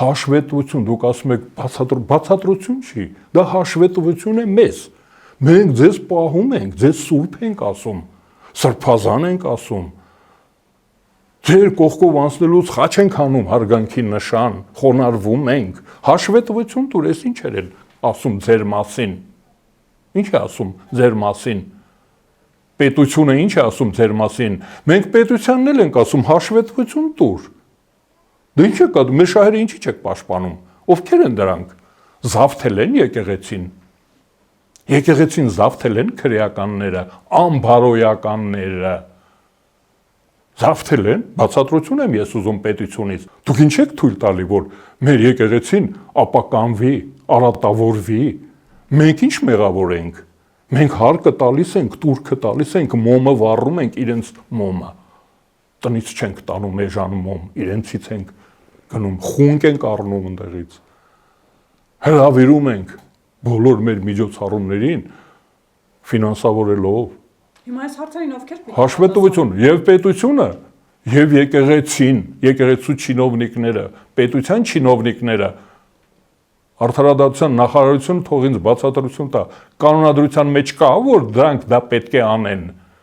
Հաշվետվություն, դուք ասում եք բացատրություն չի, դա հաշվետվություն է մեզ։ Մենք ձեզ պահում ենք, ձեզ սուրբ ենք ասում, սրբազան ենք ասում։ Ձեր կողքով անցնելուց խաչ ենք անում հարգանքի նշան, խոնարհվում ենք, հաշվետվություն տուր, ես ինչ էր ասում ձեր մասին։ Ինչ է ասում ձեր մասին։ Պետությունը ինչ է ասում ձեր մասին։ Մենք պետությանն էլ ենք ասում հաշվետվություն տուր։ Դու ինչ եք անում, մեր շահերը ինչի չեք պաշտպանում։ Ովքեր են դրանք։ Զավթել են եկեղեցին։ Եկեղեցին զավթել են քրեականները, անբարոյականները։ Զավթել են, բացատրություն եմ ես ուզում պետությունից։ Դուք ինչ եք թույլ տալի, որ մեր եկեղեցին ապականվի, արատավորվի։ Մենք ինչ մեղավոր ենք։ Մենք հարկը տալիս ենք, տուրքը տալիս ենք, մոմը վառում ենք իրենց մոմը։ Տնից չենք տանում էժան մոմ, իրենցից ենք գնում, խունկ ենք առնում ընդեղից։ Հրավիրում ենք բոլոր մեր միջոցառումներին ֆինանսավորելով։ Հիմա այս հարցերին ովքեր պետք է հաշվետվություն եւ պետությունը եւ եկեղեցին, եկեղեցու չինովնիկները, պետության չինովնիկները, արդարադատության նախարարությունը թող ինձ բացատրություն տա, կանոնադրության մեջ կա, որ դրանք դա պետք է անեն։